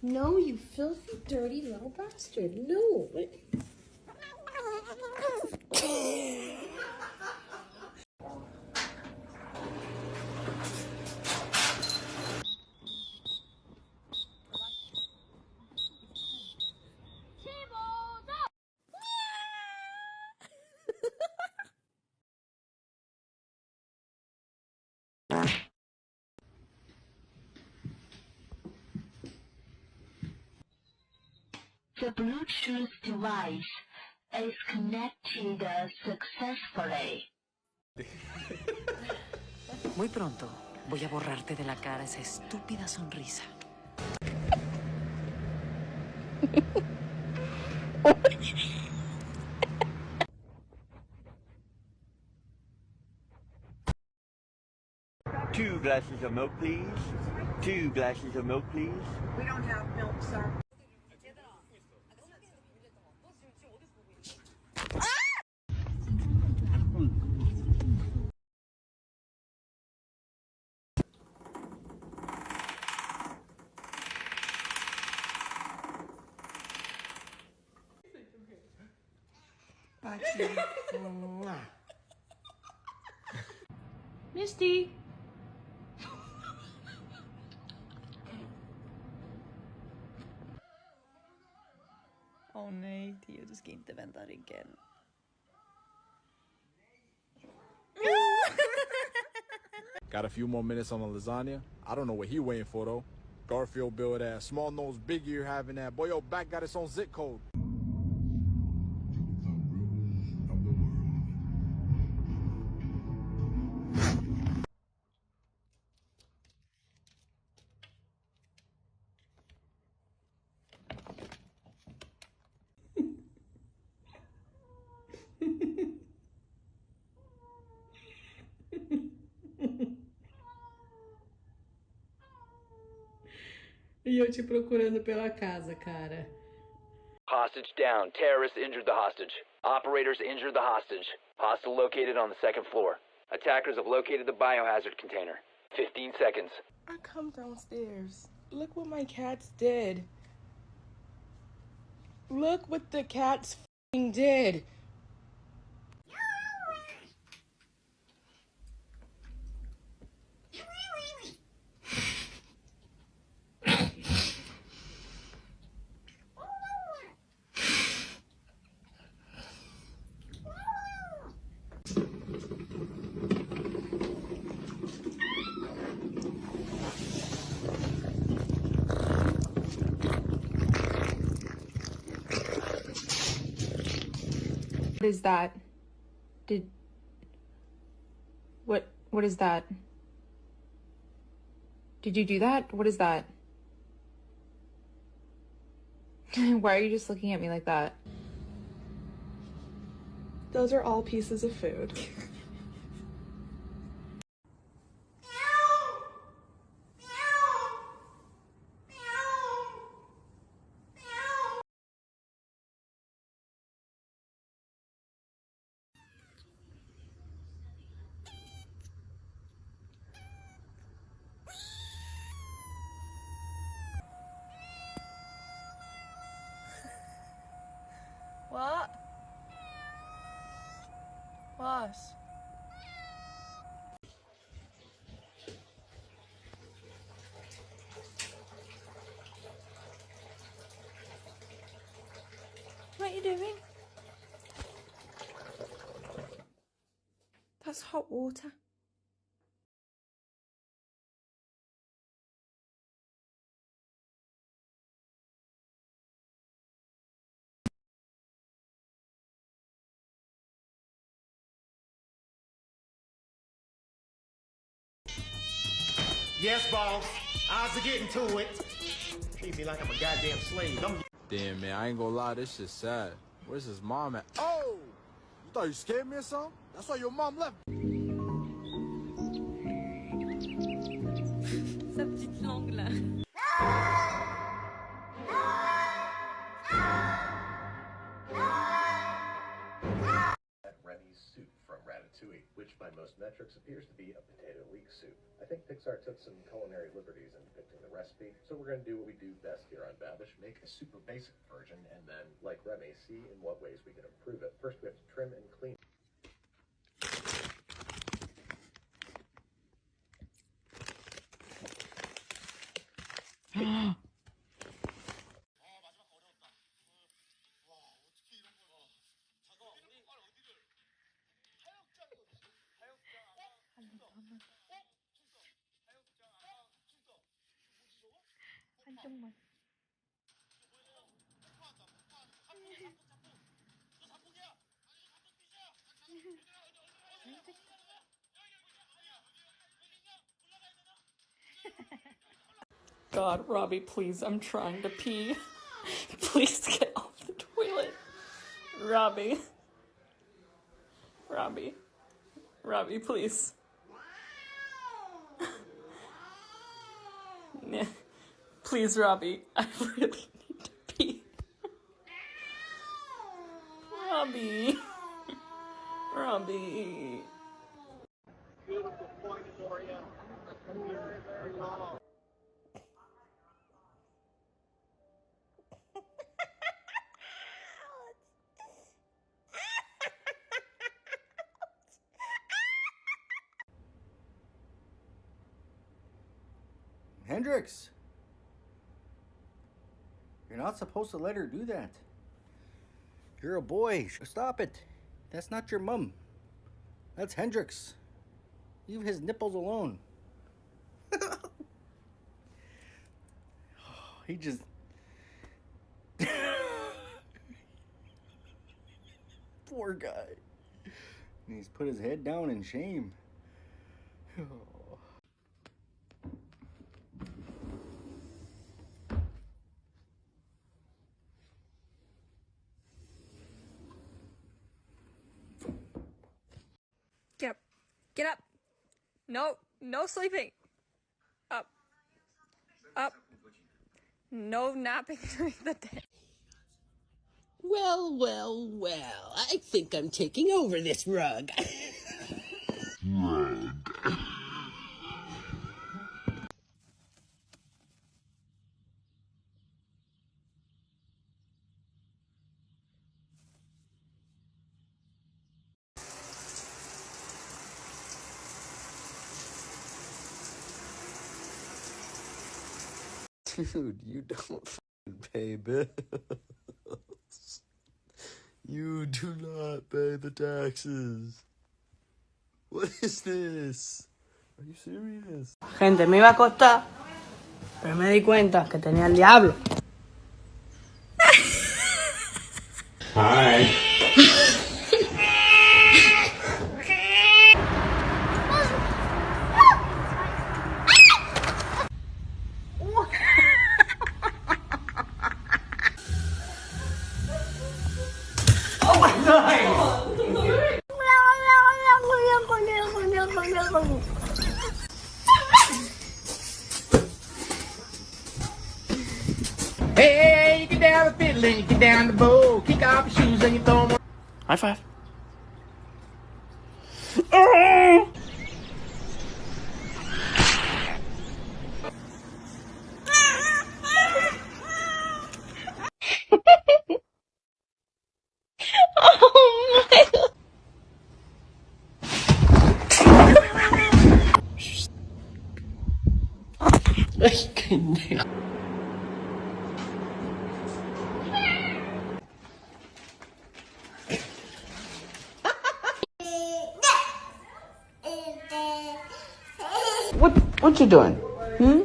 No, you filthy, dirty little bastard. No. The Bluetooth device is connected successfully. Muy pronto voy a borrarte de la cara esa estúpida sonrisa. Two glasses of milk, please. Two glasses of milk, please. We don't have milk, sir. Misty. Åh nej, Theo, du ska inte vända ryggen. Got a few more minutes on the lasagna. I don't know what he waiting for though. Garfield build ass, small nose, big ear having that. Boy, your back got its own zip code. E eu te procurando pela casa, cara. Hostage down. Terrorists injured the hostage. Operators injured the hostage. Hostile located on the second floor. Attackers have located the biohazard container. 15 seconds. I come downstairs. Look what my cats did. Look what the cats f***ing did. What is that? What is that? Did you do that? What is that? Why are you just looking at me like that? Those are all pieces of food. What? What? What are you doing? That's hot water. Yes, boss. Odds are getting to it. Treat me like I'm a goddamn slave. Damn, man, I ain't gonna lie, this shit's sad. Where's his mom at? Oh! You thought you scared me or something? That's why your mom left. Sa petite langue là. Remy's soup from Ratatouille, which by most measures Matrix appears to be a potato leek soup. I think Pixar took some culinary liberties in depicting the recipe, so we're going to do what we do best here on Babish, make a super basic version, and then, like Remy, see in what ways we can improve it. First, we have to trim and clean. 한쪽만. God, Robbie, please, I'm trying to pee. Please get off the toilet. Robbie. Robbie. Robbie, please. Yeah. Please, Robbie. I really need to pee. Robbie. Robbie. Hendrix! You're not supposed to let her do that. You're a boy. Stop it. That's not your mum. That's Hendrix. Leave his nipples alone. He just... Poor guy. He's put his head down in shame. Get up. Get up. No. No sleeping. Up. Up. No napping during the day. Well, well, well. I think I'm taking over this rug. Dude, you don't f***ing pay bills. You do not pay the taxes. What is this? Are you serious? Gente, me iba a acostar, pero me di cuenta que tenía el diablo. Hi. Hey, you get down the fiddle and you get down the bow. Kick off your shoes and you throw them. High five. What you doing? Hmm?